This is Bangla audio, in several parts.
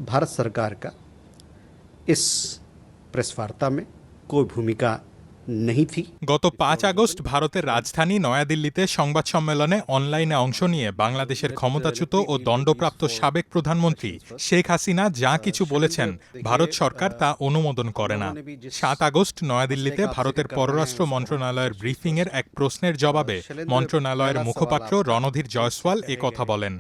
भारत सरकार का इस प्रेस वार्ता में कोई भूमिका नहीं थी। গত ৫ আগস্ট ভারতের রাজধানী নয়াদিল্লিতে সংবাদ সম্মেলনে অনলাইনে অংশ নিয়ে বাংলাদেশের ক্ষমতাচ্যুত ও দণ্ডপ্রাপ্ত সাবেক প্রধানমন্ত্রী শেখ হাসিনা যা কিছু বলেছেন ভারত সরকার তা অনুমোদন করে না। ৭ আগস্ট নয়াদিল্লিতে ভারতের পররাষ্ট্র মন্ত্রণালয়ের ব্রিফিংয়ের এক প্রশ্নের জবাবে মন্ত্রণালয়ের মুখপাত্র রণধীর জয়সওয়াল কথা বলেন।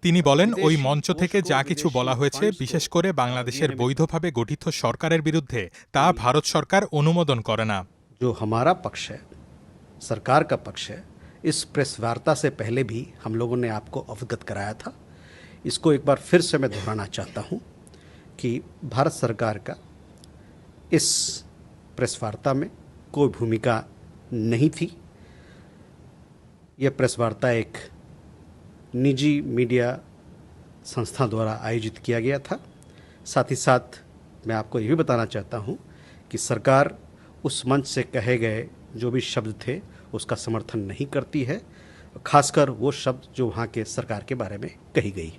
তিনি বলেন, ওই মঞ্চ থেকে যা কিছু বলা হয়েছে বিশেষ করে বাংলাদেশের বৈধভাবে গঠিত সরকারের বিরুদ্ধে তা ভারত सरकार अनुमोदन करे ना। जो हमारा पक्ष है, सरकार का पक्ष है, इस प्रेस वार्ता से पहले भी हम लोगों ने आपको अवगत कराया था। इसको एक बार फिर से मैं दोहराना चाहता हूं कि भारत सरकार का इस प्रेस वार्ता में कोई भूमिका नहीं थी। यह प्रेस वार्ता एक निजी मीडिया संस्था द्वारा आयोजित किया गया था। साथ ही साथ मैं आपको ये भी बताना चाहता हूं कि सरकार उस मंच से कहे गए जो भी शब्द थे उसका समर्थन नहीं करती है, खासकर वो शब्द जो वहाँ के सरकार के बारे में कही गई।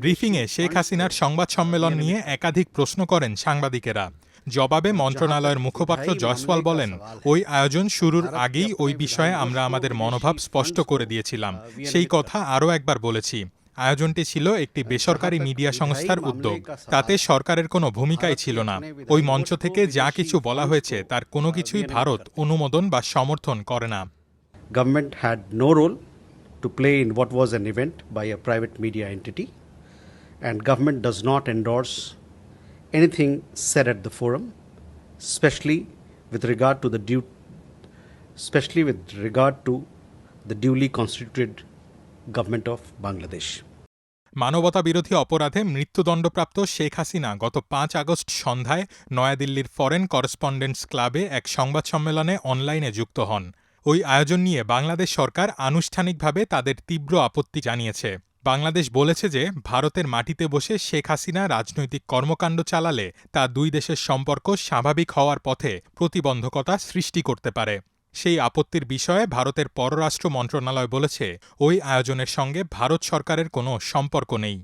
ব্রিফিংয়ে শেখ হাসিনার সংবাদ সম্মেলন নিয়ে একাধিক প্রশ্ন করেন সাংবাদিকেরা। জবাবে মন্ত্রণালয়ের মুখপাত্র জয়সওয়াল বলেন, ওই আয়োজন শুরুর আগেই ওই বিষয়ে আমরা আমাদের মনোভাব স্পষ্ট করে দিয়েছিলাম। সেই কথা আরও একবার বলেছি। আয়োজনটি ছিল একটি বেসরকারি মিডিয়া সংস্থার উদ্যোগ, তাতে সরকারের কোনো ভূমিকাই ছিল না। ওই মঞ্চ থেকে যা কিছু বলা হয়েছে তার কোনো কিছুই ভারত অনুমোদন বা সমর্থন করে না। Government had no role to play in what was an event by a private media entity and government does not endorse anything said at the forum, specially with regard to the duly constituted government of Bangladesh. মানবতা বিরোধী অপরাধে মৃত্যুদণ্ডপ্রাপ্ত শেখ হাসিনা গত ৫ আগস্ট সন্ধ্যায় নয়াদিল্লির ফরেন করেসপন্ডেন্টস ক্লাবে এক সংবাদ সম্মেলনে অনলাইনে যুক্ত হন। ওই আয়োজন নিয়ে বাংলাদেশ সরকার আনুষ্ঠানিকভাবে তাদের তীব্র আপত্তি জানিয়েছে। বাংলাদেশ বলেছে যে ভারতের মাটিতে বসে শেখ হাসিনা রাজনৈতিক কর্মকাণ্ড চালালে তা দুই দেশের সম্পর্ক স্বাভাবিক হওয়ার পথে প্রতিবন্ধকতা সৃষ্টি করতে পারে। সেই আপত্তির বিষয়ে ভারতের পররাষ্ট্র মন্ত্রণালয় বলেছে, ওই আয়োজনের সঙ্গে ভারত সরকারের কোনো সম্পর্ক নেই।